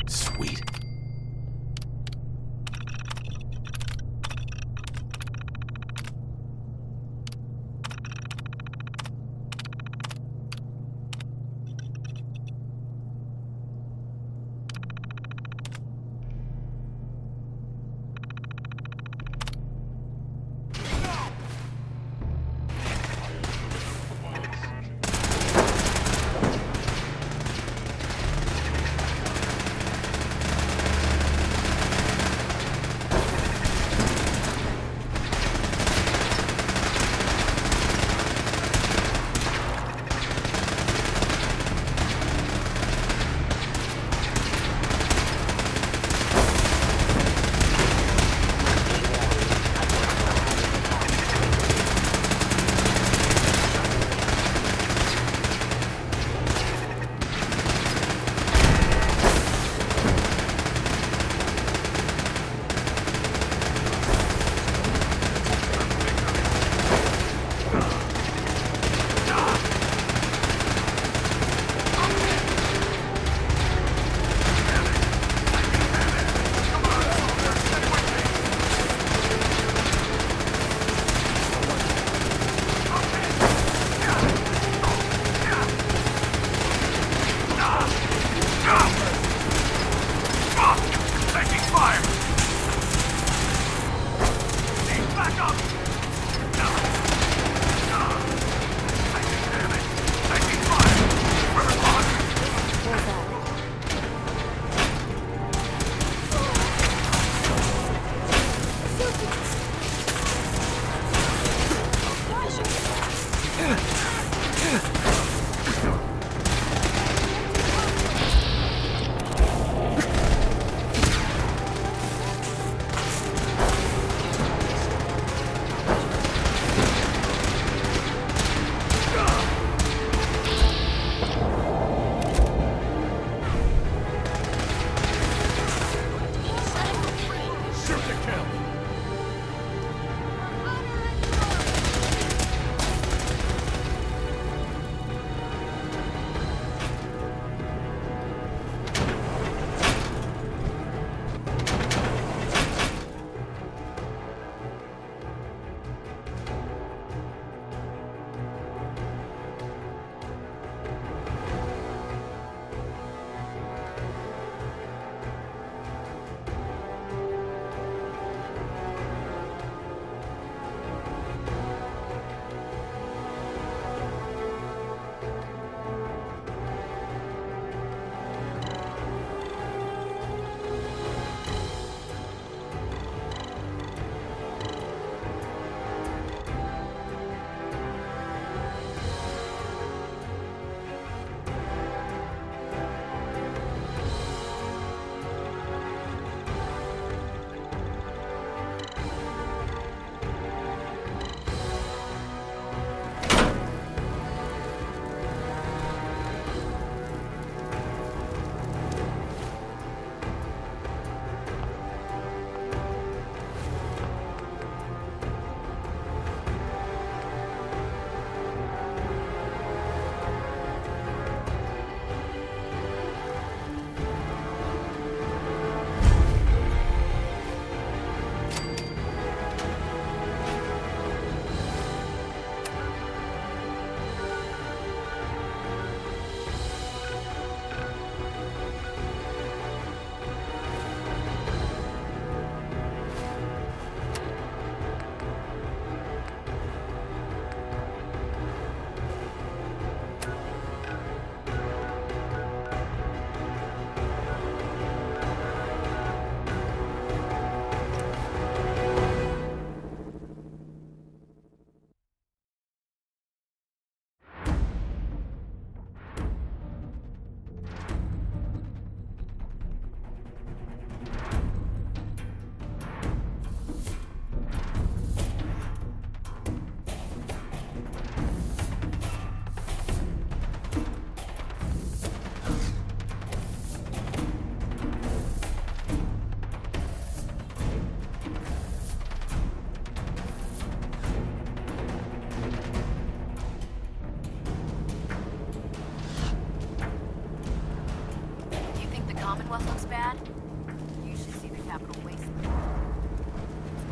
Sweet.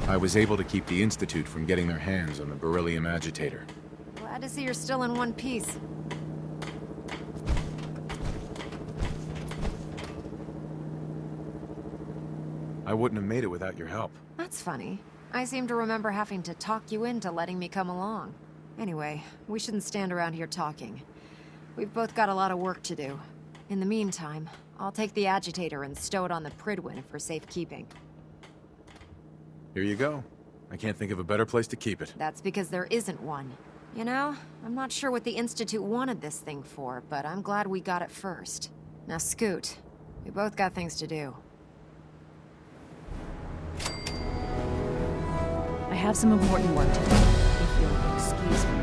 I was able to keep the Institute from getting their hands on the beryllium agitator. Glad to see you're still in one piece. I wouldn't have made it without your help. That's funny. I seem to remember having to talk you into letting me come along. Anyway, we shouldn't stand around here talking. We've both got a lot of work to do. In the meantime, I'll take the agitator and stow it on the Pridwin for safekeeping. Here you go. I can't think of a better place to keep it. That's because there isn't one. You know, I'm not sure what the Institute wanted this thing for, but I'm glad we got it first. Now scoot. We both got things to do. I have some important work to do, if you'll excuse me.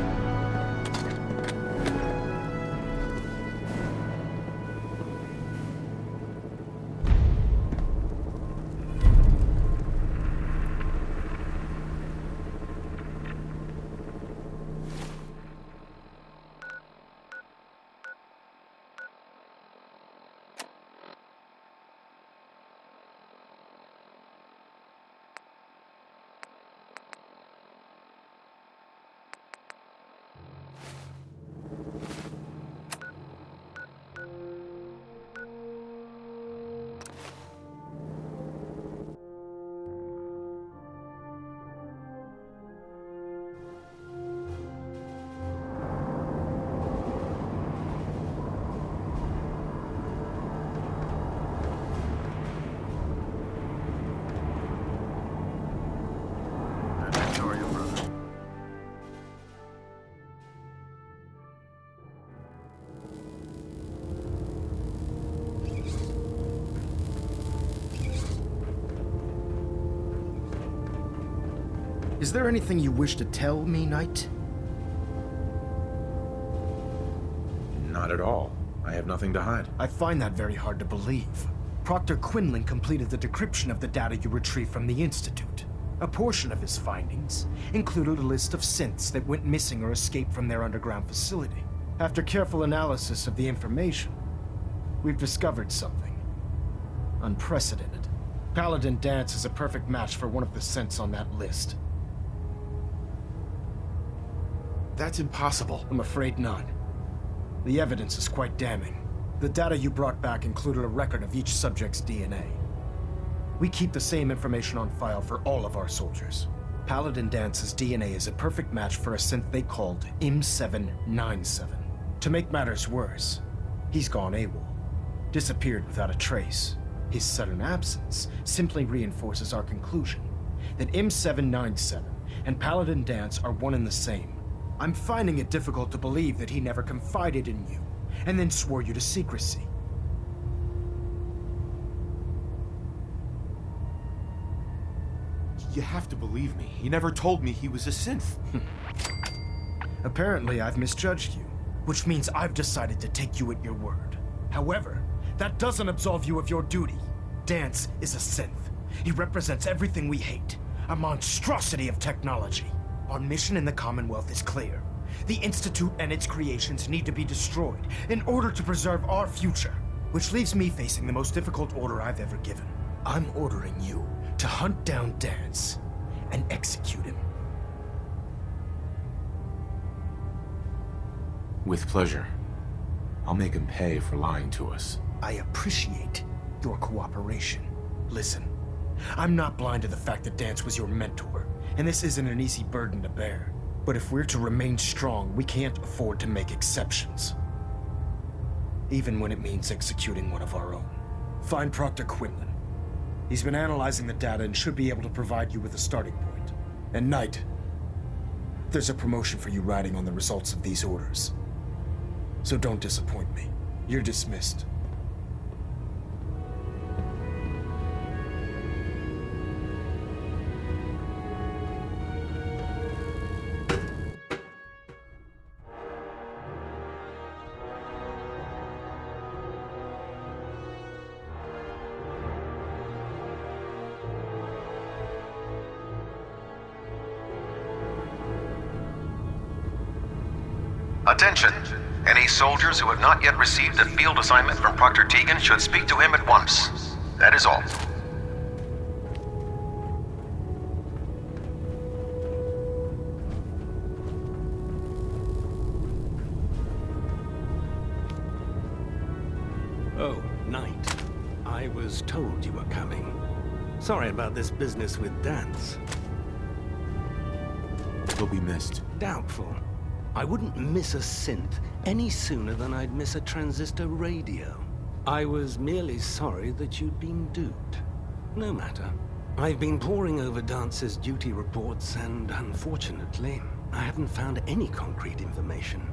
Is there anything you wish to tell me, Knight? Not at all. I have nothing to hide. I find that very hard to believe. Proctor Quinlan completed the decryption of the data you retrieved from the Institute. A portion of his findings included a list of synths that went missing or escaped from their underground facility. After careful analysis of the information, we've discovered something unprecedented. Paladin Danse is a perfect match for one of the synths on that list. That's impossible. I'm afraid not. The evidence is quite damning. The data you brought back included a record of each subject's DNA. We keep the same information on file for all of our soldiers. Paladin Dance's DNA is a perfect match for a synth they called M797. To make matters worse, he's gone AWOL. Disappeared without a trace. His sudden absence simply reinforces our conclusion that M797 and Paladin Danse are one and the same. I'm finding it difficult to believe that he never confided in you, and then swore you to secrecy. You have to believe me. He never told me he was a synth. Apparently, I've misjudged you, which means I've decided to take you at your word. However, that doesn't absolve you of your duty. Danse is a synth. He represents everything we hate, a monstrosity of technology. Our mission in the Commonwealth is clear. The Institute and its creations need to be destroyed in order to preserve our future, which leaves me facing the most difficult order I've ever given. I'm ordering you to hunt down Danse and execute him. With pleasure. I'll make him pay for lying to us. I appreciate your cooperation. Listen, I'm not blind to the fact that Danse was your mentor, and this isn't an easy burden to bear. But if we're to remain strong, we can't afford to make exceptions. Even when it means executing one of our own. Find Proctor Quinlan. He's been analyzing the data and should be able to provide you with a starting point. And Knight, there's a promotion for you riding on the results of these orders. So don't disappoint me. You're dismissed. Attention! Any soldiers who have not yet received a field assignment from Proctor Tegan should speak to him at once. That is all. was told you were coming. Sorry about this business with Dance. He'll be missed. Doubtful. I wouldn't miss a synth any sooner than I'd miss a transistor radio. I was merely sorry that you'd been duped. No matter. I've been poring over Dance's duty reports, and unfortunately, I haven't found any concrete information.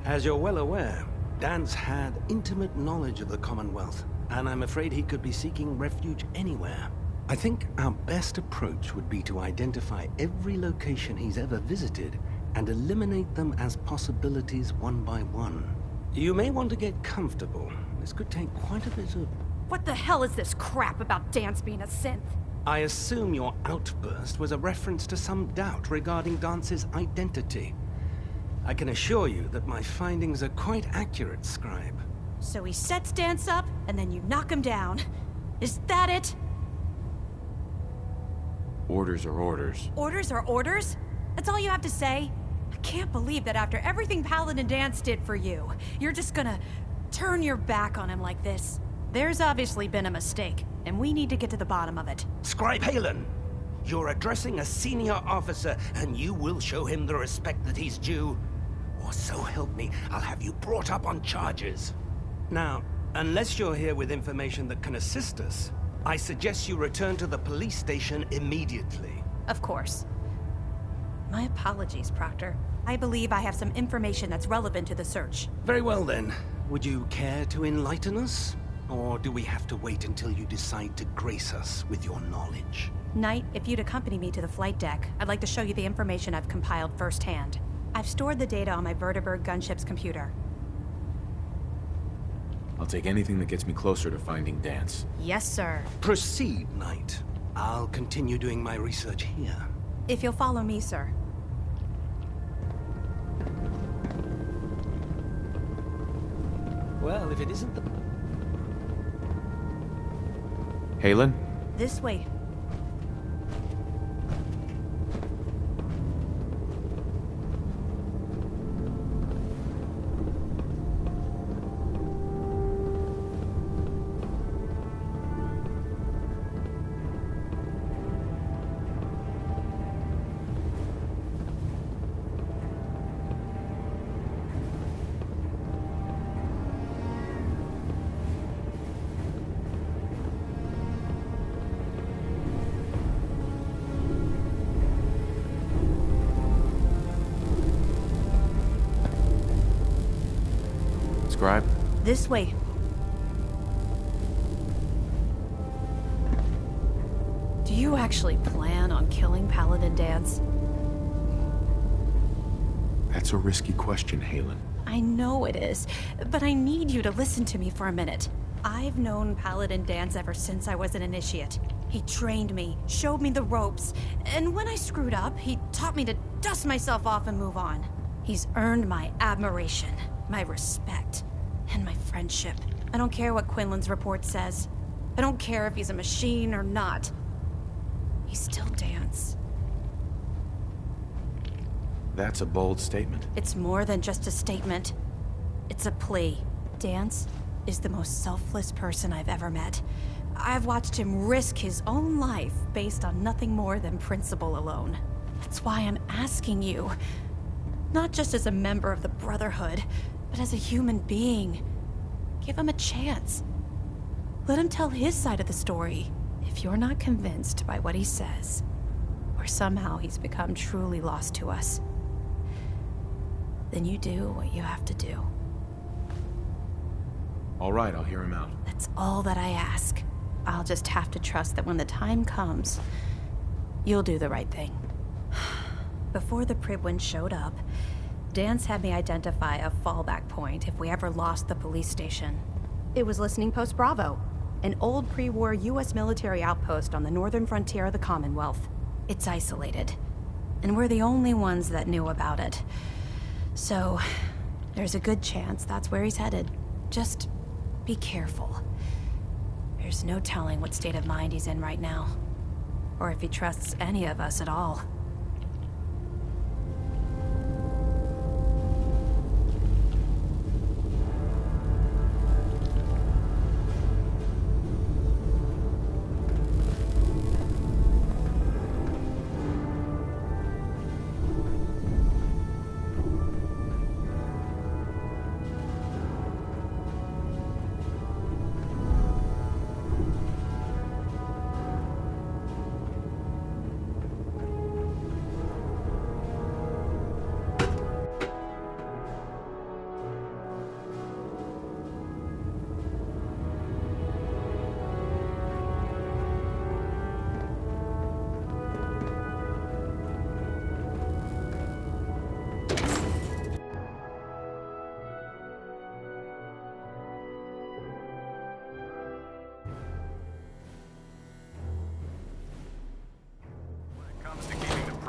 As you're well aware, Dance had intimate knowledge of the Commonwealth, and I'm afraid he could be seeking refuge anywhere. I think our best approach would be to identify every location he's ever visited and eliminate them as possibilities one by one. You may want to get comfortable. This could take quite a bit of... What the hell is this crap about Dance being a synth? I assume your outburst was a reference to some doubt regarding Dance's identity. I can assure you that my findings are quite accurate, Scribe. So he sets Dance up, and then you knock him down. Is that it? Orders are orders. Orders are orders? That's all you have to say? I can't believe that after everything Paladin Dance did for you, you're just gonna turn your back on him like this. There's obviously been a mistake, and we need to get to the bottom of it. Scribe Halen, you're addressing a senior officer, and you will show him the respect that he's due. Or so help me, I'll have you brought up on charges. Now, unless you're here with information that can assist us, I suggest you return to the police station immediately. Of course. My apologies, Proctor. I believe I have some information that's relevant to the search. Very well then. Would you care to enlighten us? Or do we have to wait until you decide to grace us with your knowledge? Knight, if you'd accompany me to the flight deck, I'd like to show you the information I've compiled firsthand. I've stored the data on my Vertibird gunship's computer. I'll take anything that gets me closer to finding Dance. Yes, sir. Proceed, Knight. I'll continue doing my research here. If you'll follow me, sir. Well, if it isn't the... Halen? This way. Scribe? This way. Do you actually plan on killing Paladin Dance? That's a risky question, Halen. I know it is, but I need you to listen to me for a minute. I've known Paladin Dance ever since I was an initiate. He trained me, showed me the ropes, and when I screwed up, he taught me to dust myself off and move on. He's earned my admiration, my respect, and my friendship. I don't care what Quinlan's report says. I don't care if he's a machine or not. He's still Dance. That's a bold statement. It's more than just a statement. It's a plea. Dance is the most selfless person I've ever met. I've watched him risk his own life based on nothing more than principle alone. That's why I'm asking you. Not just as a member of the Brotherhood, but as a human being. Give him a chance. Let him tell his side of the story. If you're not convinced by what he says, or somehow he's become truly lost to us, then you do what you have to do. All right, I'll hear him out. That's all that I ask. I'll just have to trust that when the time comes, you'll do the right thing. Before the Pribwin showed up, Dance had me identify a fallback point if we ever lost the police station. It was Listening Post Bravo, an old pre-war US military outpost on the northern frontier of the Commonwealth. It's isolated, and we're the only ones that knew about it. So, there's a good chance that's where he's headed. Just be careful. There's no telling what state of mind he's in right now, or if he trusts any of us at all.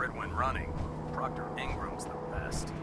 it when running. Proctor Ingram's the best.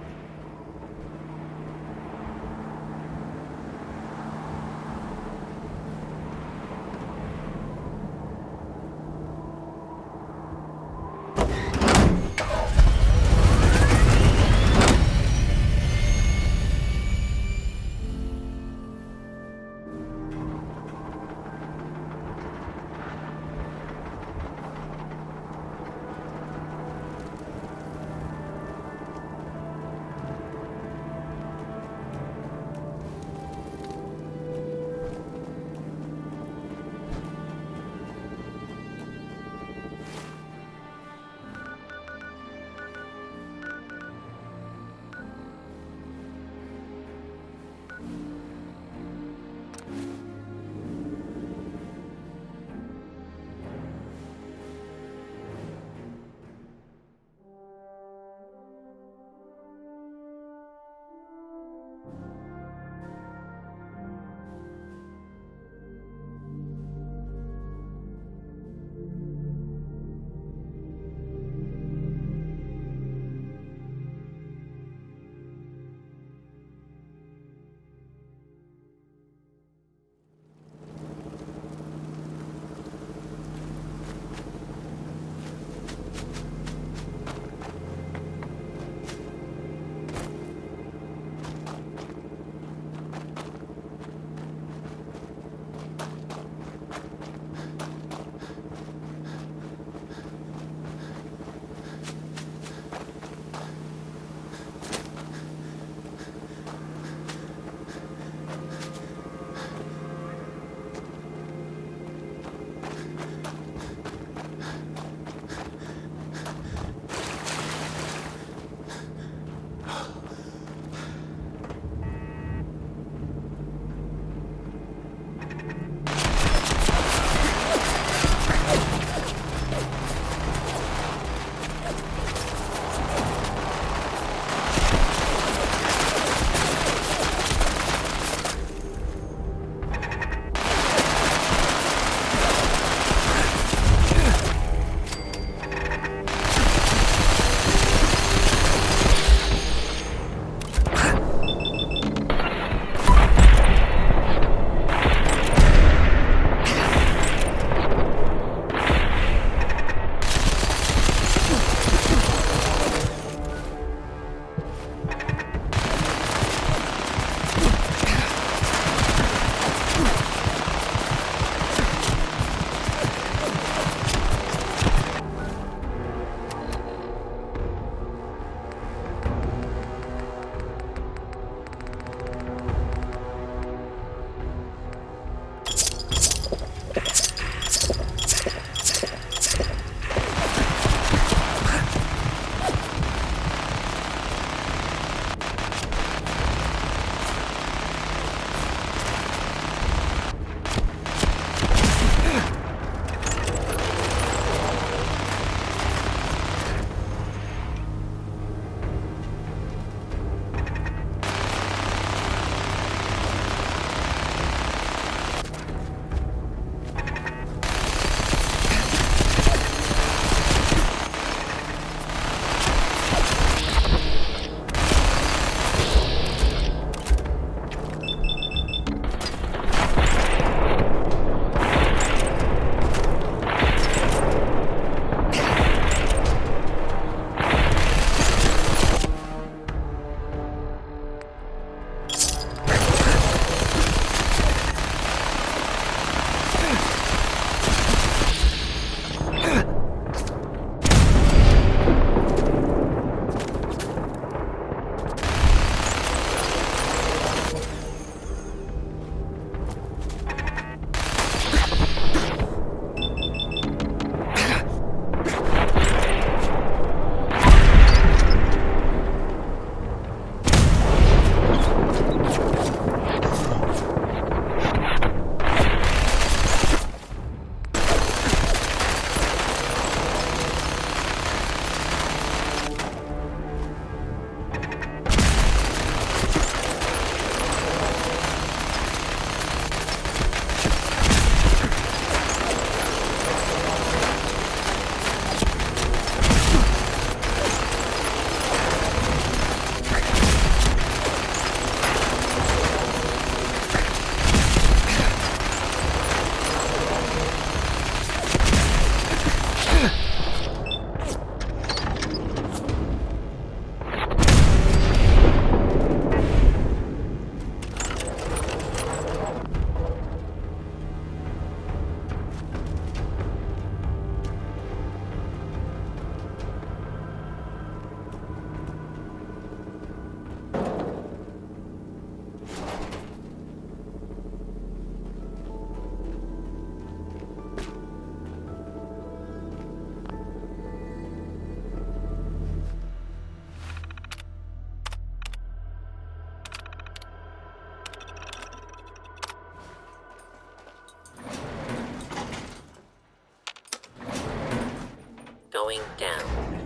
going down.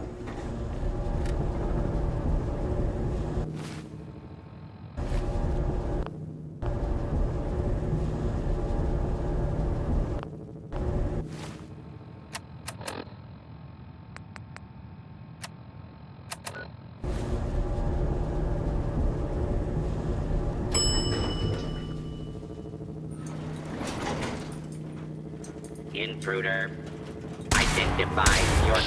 Intruder, identify your...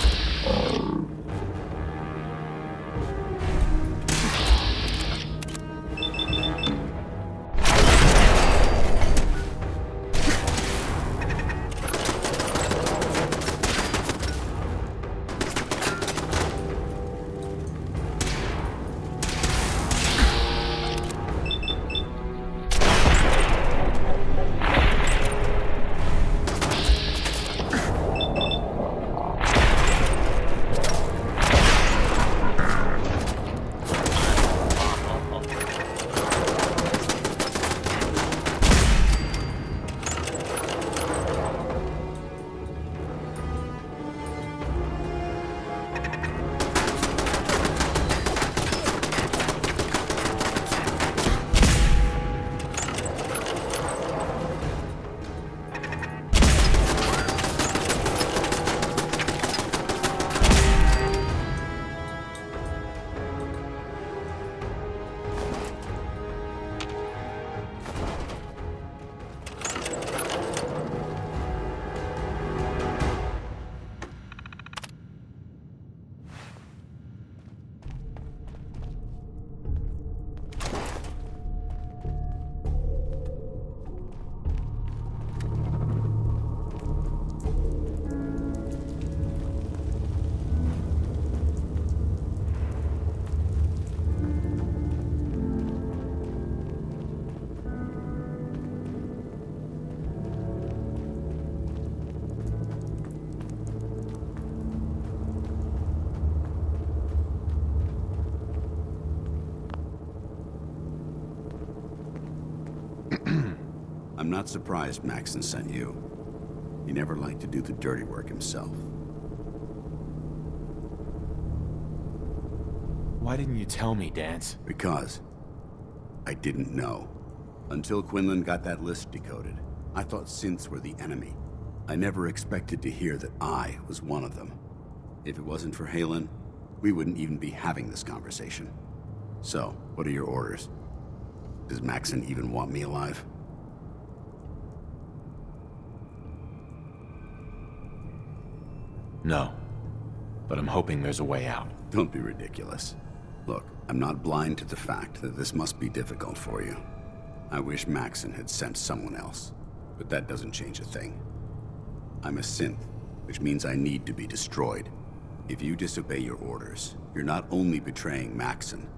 I'm not surprised Maxon sent you. He never liked to do the dirty work himself. Why didn't you tell me, Dance? Because I didn't know. Until Quinlan got that list decoded, I thought synths were the enemy. I never expected to hear that I was one of them. If it wasn't for Halen, we wouldn't even be having this conversation. So, what are your orders? Does Maxon even want me alive? No. But I'm hoping there's a way out. Don't be ridiculous. Look, I'm not blind to the fact that this must be difficult for you. I wish Maxon had sent someone else, but that doesn't change a thing. I'm a synth, which means I need to be destroyed. If you disobey your orders, you're not only betraying Maxon,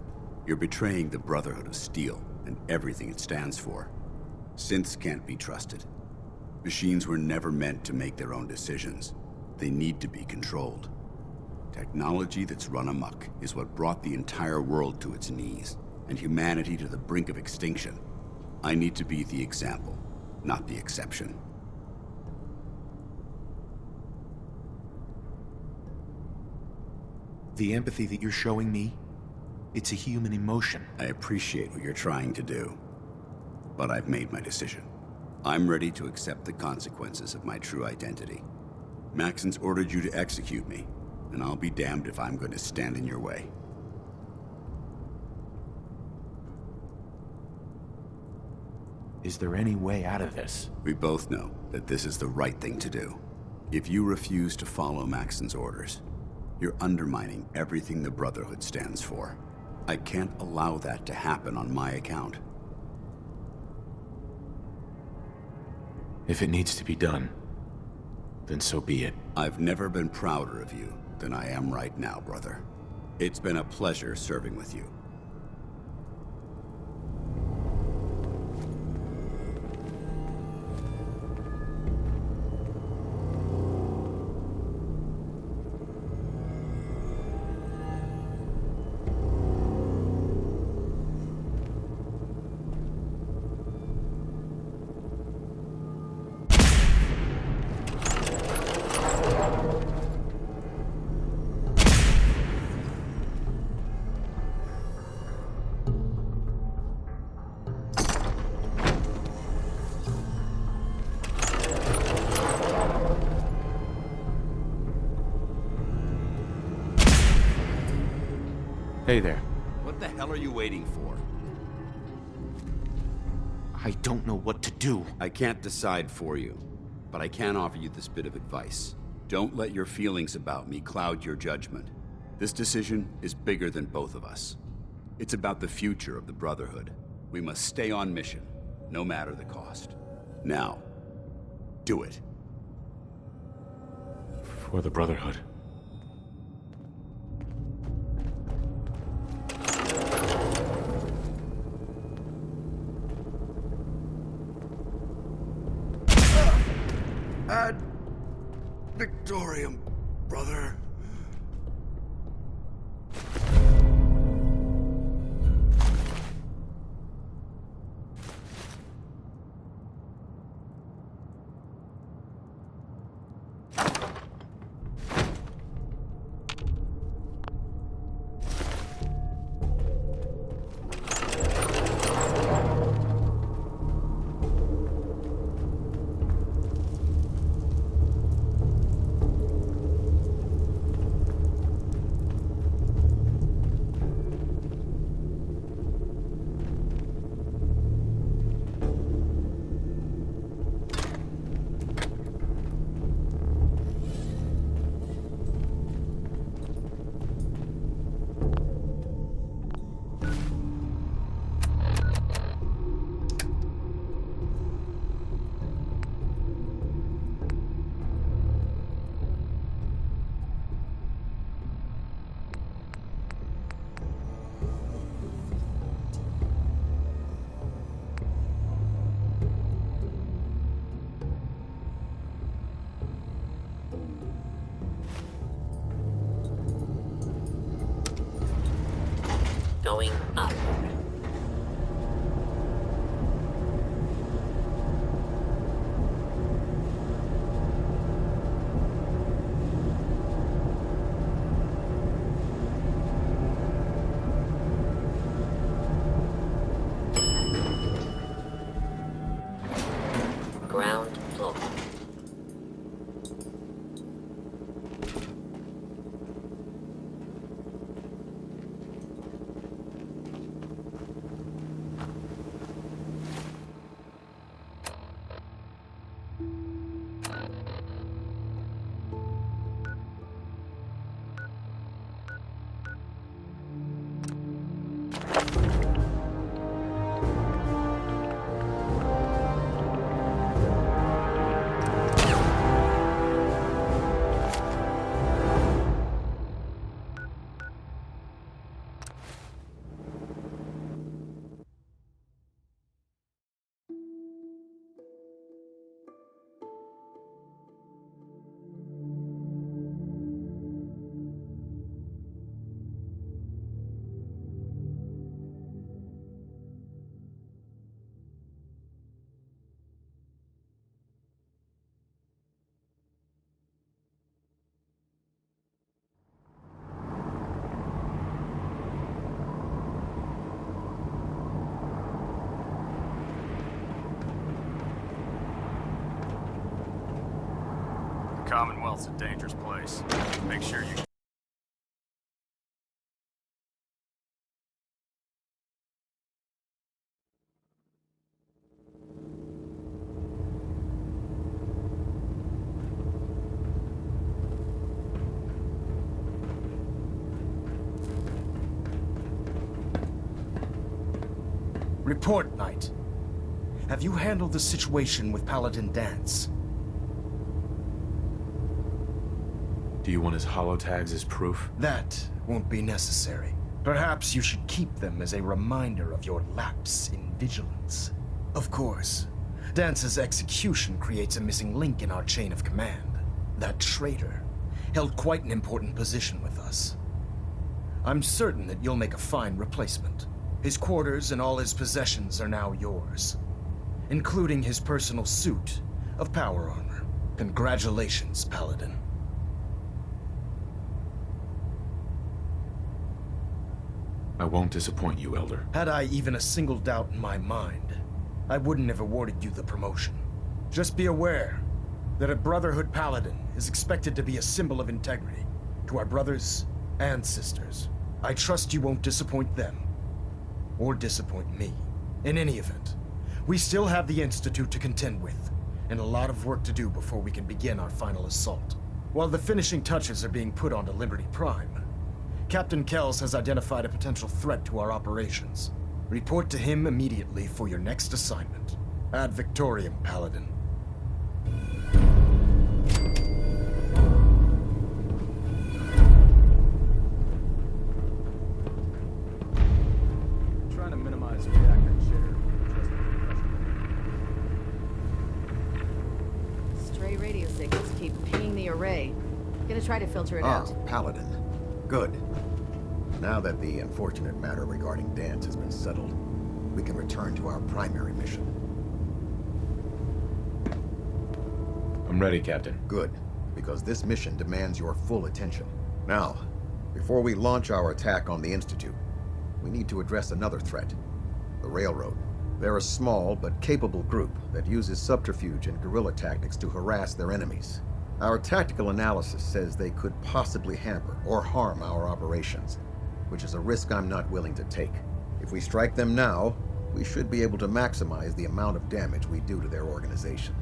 you're betraying the Brotherhood of Steel and everything it stands for. Synths can't be trusted. Machines were never meant to make their own decisions. They need to be controlled. Technology that's run amok is what brought the entire world to its knees, and humanity to the brink of extinction. I need to be the example, not the exception. The empathy that you're showing me, it's a human emotion. I appreciate what you're trying to do, but I've made my decision. I'm ready to accept the consequences of my true identity. Maxon's ordered you to execute me, and I'll be damned if I'm going to stand in your way. Is there any way out of this? We both know that this is the right thing to do. If you refuse to follow Maxon's orders, you're undermining everything the Brotherhood stands for. I can't allow that to happen on my account. If it needs to be done, then so be it. I've never been prouder of you than I am right now, brother. It's been a pleasure serving with you. Hey there. What the hell are you waiting for? I don't know what to do. I can't decide for you, but I can offer you this bit of advice. Don't let your feelings about me cloud your judgment. This decision is bigger than both of us. It's about the future of the Brotherhood. We must stay on mission, no matter the cost. Now, do it. For the Brotherhood. Ad Victorium, brother. Going up. Ground floor. Commonwealth's a dangerous place. Make sure you... Report, Knight. Have you handled the situation with Paladin Dance? Do you want his holotags as proof? That won't be necessary. Perhaps you should keep them as a reminder of your lapse in vigilance. Of course, Dance's execution creates a missing link in our chain of command. That traitor held quite an important position with us. I'm certain that you'll make a fine replacement. His quarters and all his possessions are now yours, including his personal suit of power armor. Congratulations, Paladin. I won't disappoint you, Elder. Had I even a single doubt in my mind, I wouldn't have awarded you the promotion. Just be aware that a Brotherhood Paladin is expected to be a symbol of integrity to our brothers and sisters. I trust you won't disappoint them. Or disappoint me. In any event, we still have the Institute to contend with, and a lot of work to do before we can begin our final assault. While the finishing touches are being put onto Liberty Prime, Captain Kells has identified a potential threat to our operations. Report to him immediately for your next assignment. Ad Victoriam, Paladin. Trying to minimize reactor jitter. Stray radio signals keep pinging the array. Gonna try to filter it out. Paladin. Good. Now that the unfortunate matter regarding Dance has been settled, we can return to our primary mission. I'm ready, Captain. Good, because this mission demands your full attention. Now, before we launch our attack on the Institute, we need to address another threat. The Railroad. They're a small but capable group that uses subterfuge and guerrilla tactics to harass their enemies. Our tactical analysis says they could possibly hamper or harm our operations, which is a risk I'm not willing to take. If we strike them now, we should be able to maximize the amount of damage we do to their organization.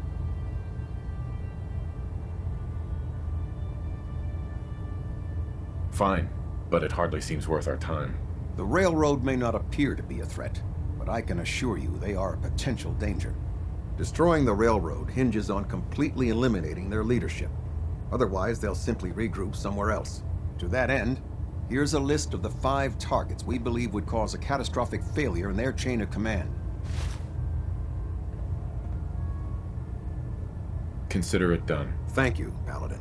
Fine, but it hardly seems worth our time. The Railroad may not appear to be a threat, but I can assure you they are a potential danger. Destroying the Railroad hinges on completely eliminating their leadership. Otherwise, they'll simply regroup somewhere else. To that end, here's a list of the 5 targets we believe would cause a catastrophic failure in their chain of command. Consider it done. Thank you, Paladin.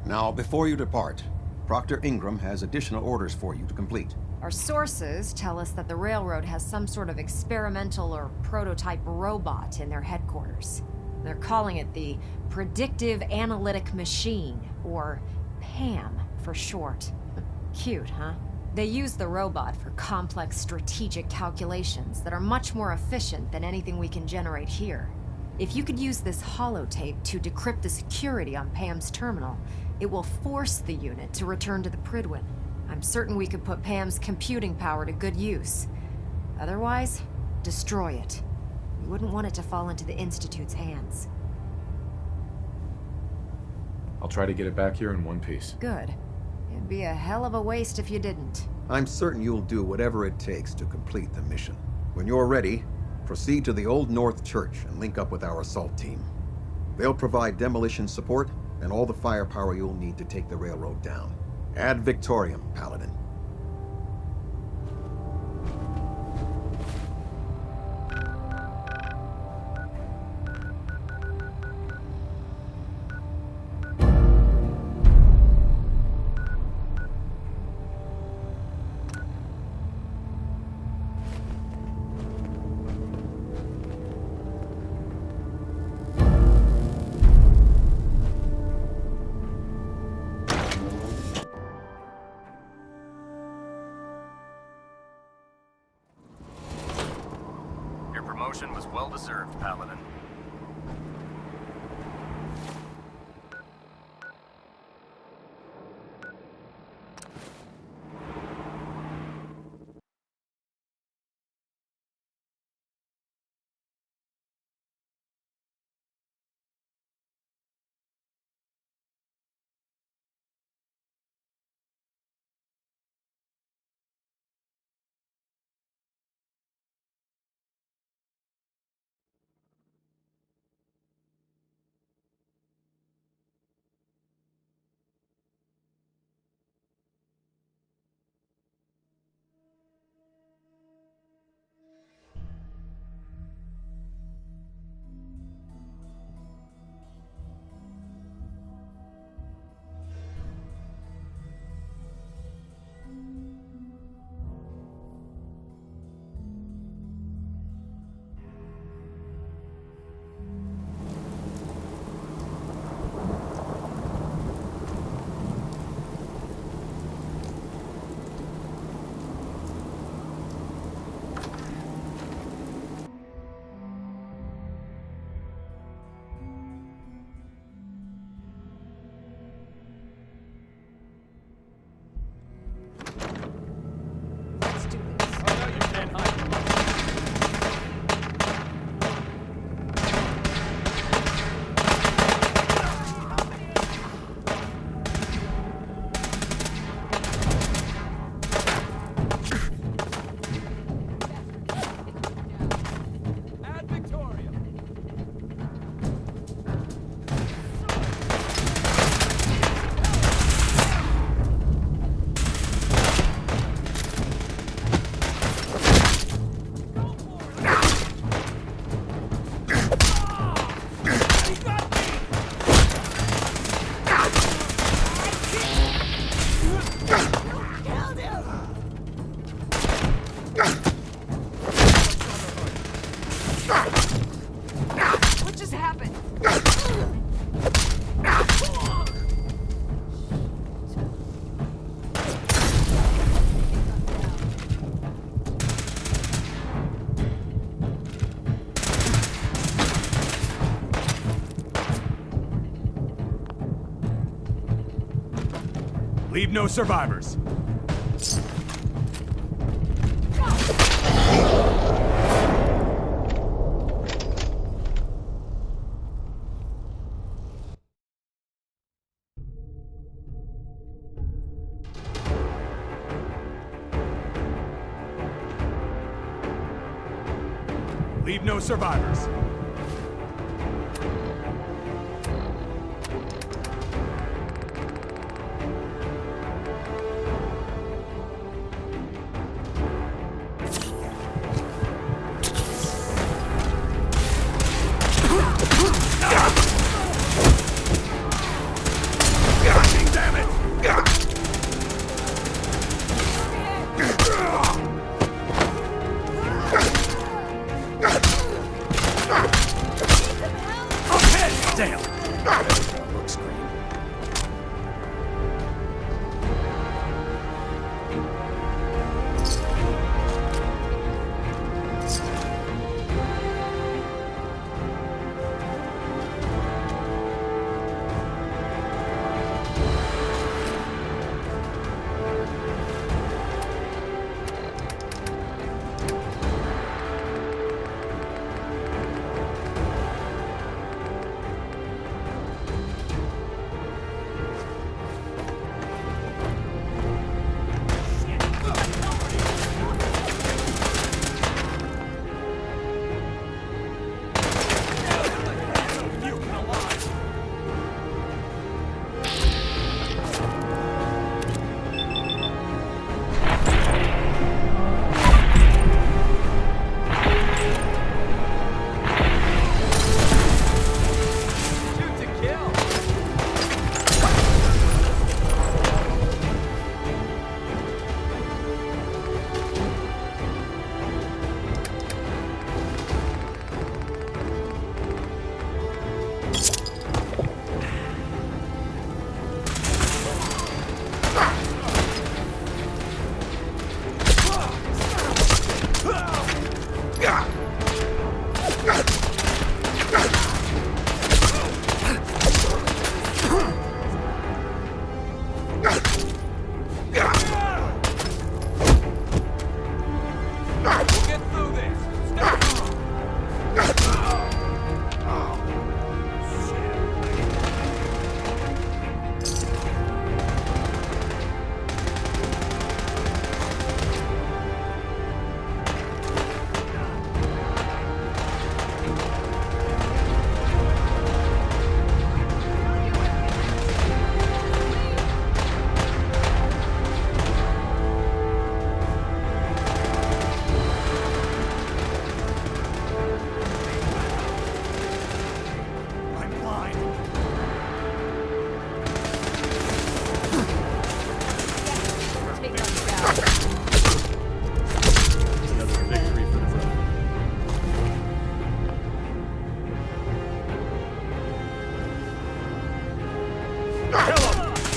Now, before you depart, Proctor Ingram has additional orders for you to complete. Our sources tell us that the Railroad has some sort of experimental or prototype robot in their headquarters. They're calling it the Predictive Analytic Machine, or PAM for short. Cute, huh? They use the robot for complex strategic calculations that are much more efficient than anything we can generate here. If you could use this holotape to decrypt the security on Pam's terminal, it will force the unit to return to the Pridwin. I'm certain we could put Pam's computing power to good use. Otherwise, destroy it. We wouldn't want it to fall into the Institute's hands. I'll try to get it back here in one piece. Good. It'd be a hell of a waste if you didn't. I'm certain you'll do whatever it takes to complete the mission. When you're ready, proceed to the Old North Church and link up with our assault team. They'll provide demolition support and all the firepower you'll need to take the railroad down. Ad Victoriam, Paladin. Promotion was well deserved, Paladin. What just happened? Leave no survivors. Leave no survivors.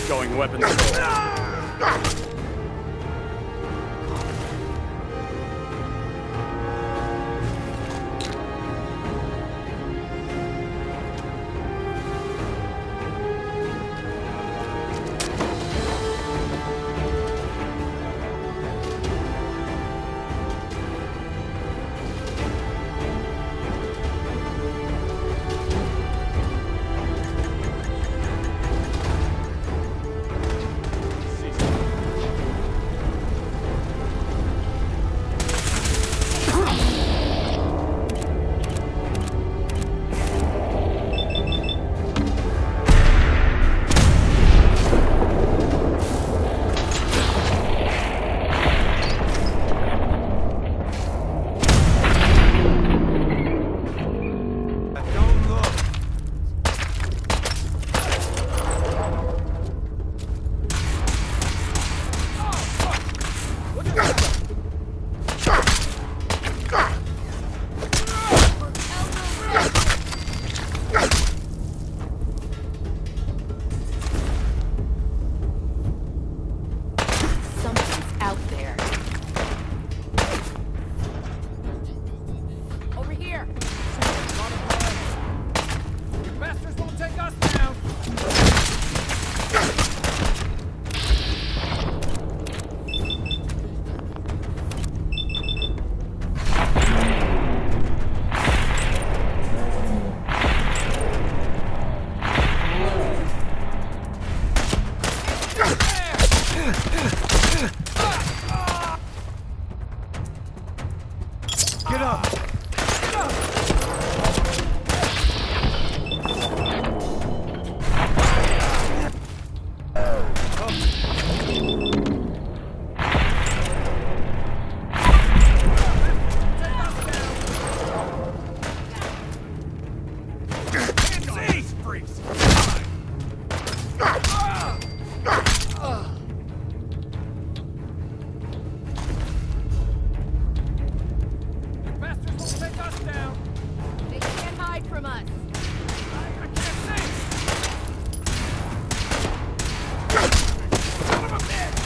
Going weapons. Something's out there. Over here. You bastards won't take us down! Get up! These freaks! Bastards won't take us down! They can't hide from us. I can't see! Son of a bitch!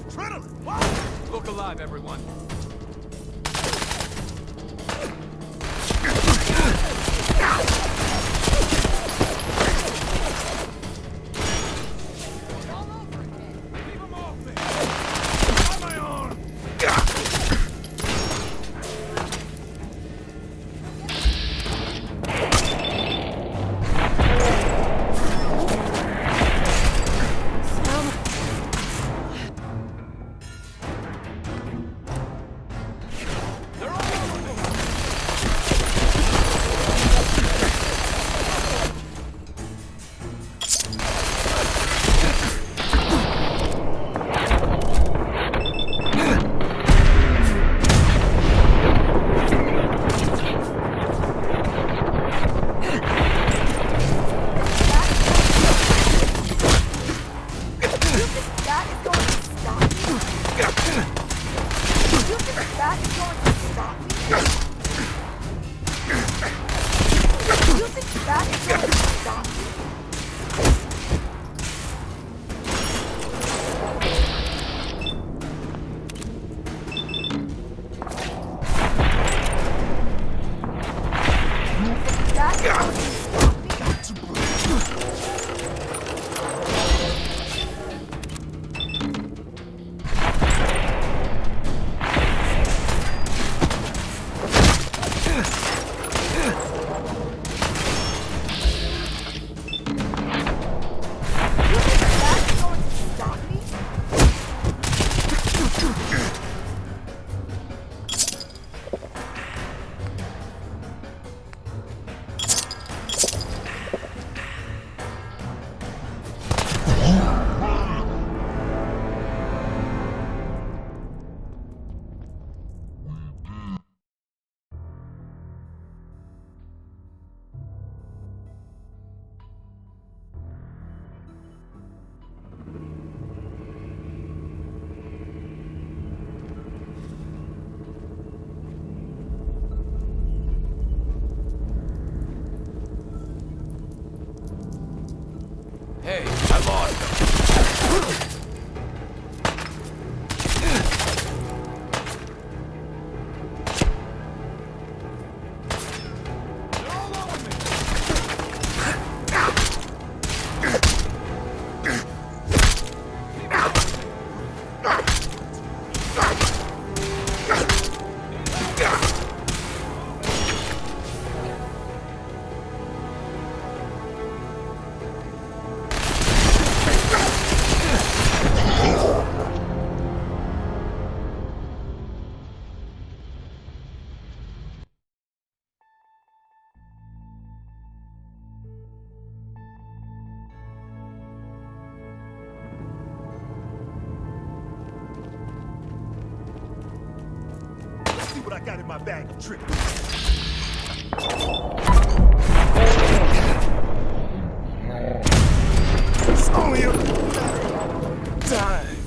Adrenaline! Wow! Look alive, everyone. All over again. Keep 'em off me! On my arm! They're all over me! what I got in my bag of tricks. It's only a matter of time.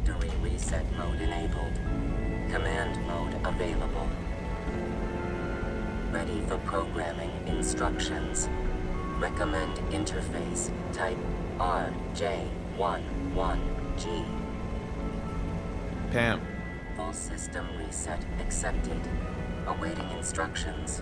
Factory reset mode enabled. Command mode available. Ready for programming instructions. Recommend interface. Type RJ11G. Pam. Full system reset accepted. Awaiting instructions.